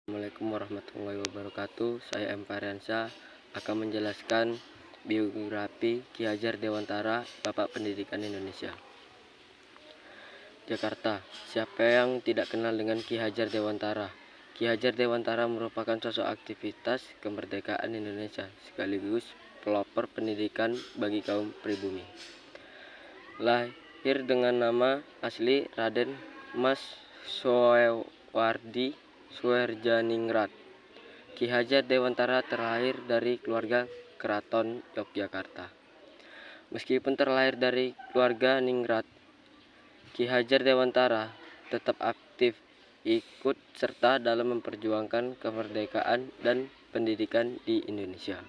Assalamualaikum warahmatullahi wabarakatuh. Saya M. Fariansyah akan menjelaskan biografi Ki Hajar Dewantara, Bapak Pendidikan Indonesia. Jakarta. Siapa yang tidak kenal dengan Ki Hajar Dewantara? Ki Hajar Dewantara merupakan sosok aktivitas kemerdekaan Indonesia sekaligus pelopor pendidikan bagi kaum pribumi. Lahir dengan nama asli Raden Mas Soewardi Suherjaningrat. Ki Hajar Dewantara terlahir dari keluarga keraton Yogyakarta. Meskipun terlahir dari keluarga ningrat, Ki Hajar Dewantara tetap aktif ikut serta dalam memperjuangkan kemerdekaan dan pendidikan di Indonesia.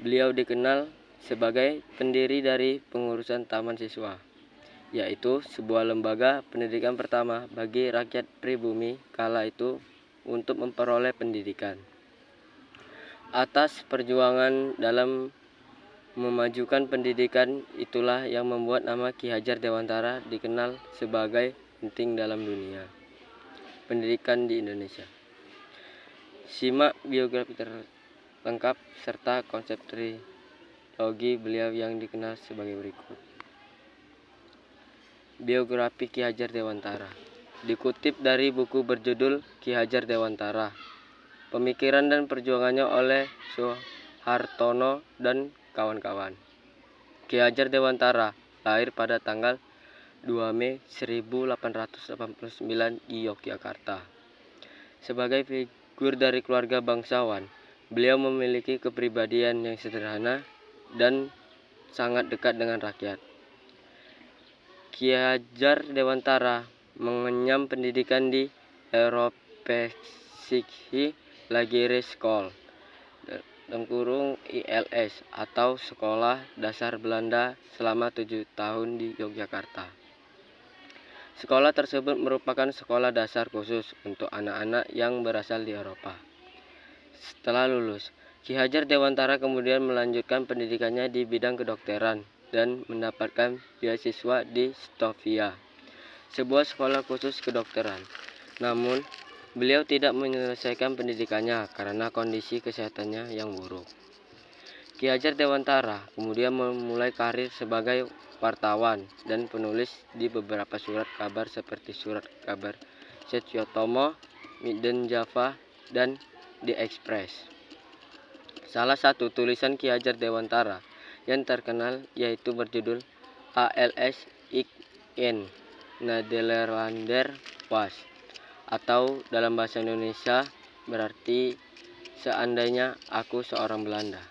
Beliau dikenal sebagai pendiri dari pengurusan Taman Siswa, yaitu sebuah lembaga pendidikan pertama bagi rakyat pribumi kala itu untuk memperoleh pendidikan. Atas perjuangan dalam memajukan pendidikan itulah yang membuat nama Ki Hajar Dewantara dikenal sebagai penting dalam dunia pendidikan di Indonesia. Simak biografi terlengkap serta konsep trilogi beliau yang dikenal sebagai berikut. Biografi Ki Hajar Dewantara dikutip dari buku berjudul Ki Hajar Dewantara, Pemikiran dan Perjuangannya oleh Soehartono dan kawan-kawan. Ki Hajar Dewantara lahir pada tanggal 2 Mei 1889 di Yogyakarta. Sebagai figur dari keluarga bangsawan, beliau memiliki kepribadian yang sederhana dan sangat dekat dengan rakyat. Ki Hajar Dewantara mengenyam pendidikan di Europeiske Lagere School (ILS) atau Sekolah Dasar Belanda selama 7 tahun di Yogyakarta. Sekolah tersebut merupakan sekolah dasar khusus untuk anak-anak yang berasal di Eropa. Setelah lulus, Ki Hajar Dewantara kemudian melanjutkan pendidikannya di bidang kedokteran dan mendapatkan beasiswa di Stovia, sebuah sekolah khusus kedokteran. Namun, beliau tidak menyelesaikan pendidikannya karena kondisi kesehatannya yang buruk. Ki Hajar Dewantara kemudian memulai karir sebagai wartawan dan penulis di beberapa surat kabar seperti Surat Kabar Setyotomo, Midden Java, dan The Express. Salah satu tulisan Ki Hajar Dewantara yang terkenal yaitu berjudul ALS Ik een Nederlander was, atau dalam bahasa Indonesia berarti seandainya aku seorang Belanda.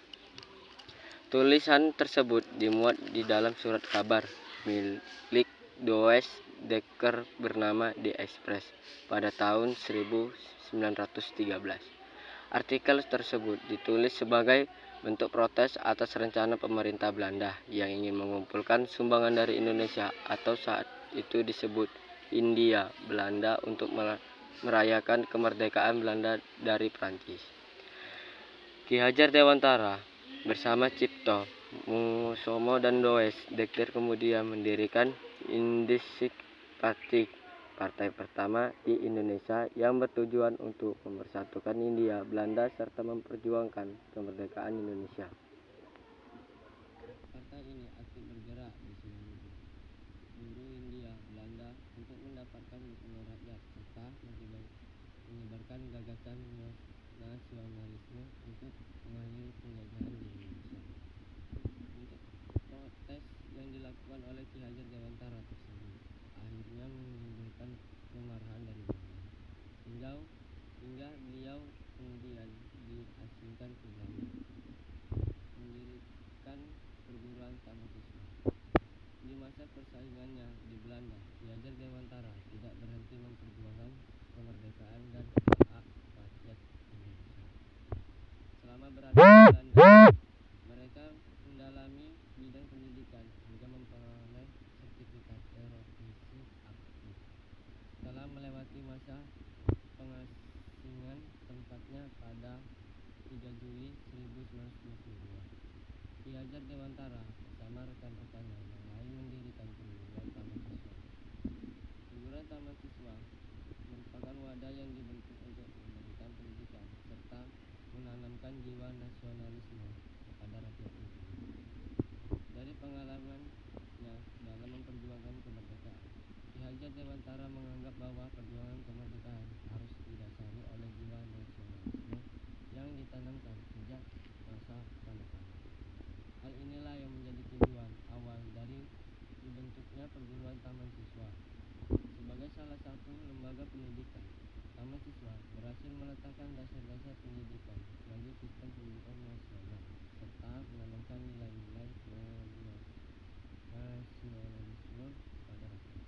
Tulisan tersebut dimuat di dalam surat kabar milik Does Dekker bernama The Express pada tahun 1913. Artikel tersebut ditulis sebagai bentuk protes atas rencana pemerintah Belanda yang ingin mengumpulkan sumbangan dari Indonesia atau saat itu disebut Hindia Belanda untuk merayakan kemerdekaan Belanda dari Prancis. Ki Hajar Dewantara bersama Cipto Musomo dan Does Dekker kemudian mendirikan Indisik Party, partai pertama di Indonesia yang bertujuan untuk mempersatukan Hindia Belanda serta memperjuangkan kemerdekaan Indonesia. Partai ini aktif bergerak di seluruh Hindia Belanda untuk mendapatkan dukungan rakyat serta menyebarkan gagasan nasionalisme untuk mengakhiri penjajahan di Indonesia. Untuk protes yang dilakukan oleh Ki Hajar Dewantara tersebut akhirnya menimbulkan kemarahan dari Belanda, hingga beliau kemudian diasingkan ke Belanda, mendirikan perguruan Taman Siswa. Di masa persaingannya di Belanda, Ki Hajar Dewantara tidak berhenti memperjuangkan kemerdekaan dan hak rakyat Indonesia. Selama berada di Belanda, mereka mendalami bidang pendidikan hingga memperoleh sertifikat Europeiske aktif. Setelah melewati masa pengasingan, tempatnya pada 3 Juli 1922, Ki Hajar Dewantara bersama rekan-rekannya yang lain mendirikan perguruan Taman Siswa. Perguruan Taman Siswa merupakan wadah yang dibentuk untuk memberikan jiwa nasionalisme kepada rakyat itu. Dari pengalamannya dalam memperjuangkan kemerdekaan, Ki Hajar Dewantara menganggap bahwa perjuangan kemerdekaan harus didasari oleh jiwa nasionalisme yang ditanamkan sejak masa kanak-kanak. Hal inilah yang menjadi tujuan awal dari dibentuknya perguruan taman siswa. Sebagai salah satu lembaga pendidikan, Taman Siswa berhasil meletakkan dasar-dasar pendidikan sebagai sistem pendidikan nasional serta menanamkan nilai-nilai nasionalisme pada rakyat.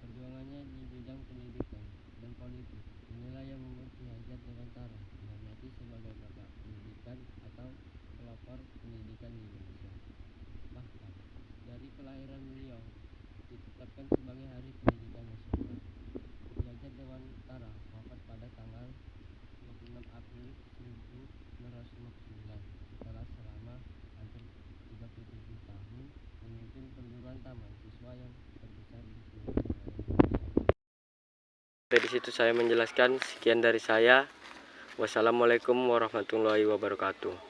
Perjuangannya di bidang pendidikan dan politik inilah yang membuat Ki Hajar Dewantara dihormati sebagai bapak pendidikan atau pelopor pendidikan di Indonesia. Bahkan dari kelahiran beliau ditetapkan sebagai Hari Pendidikan Nasional. Ki Hajar Dewantara wafat pada tanggal 26 April 1959 setelah selama hampir 37 tahun memimpin perguruan taman siswa yang terbesar di seluruh wilayah Indonesia. Dari situ saya menjelaskan, sekian dari saya. Wassalamualaikum warahmatullahi wabarakatuh.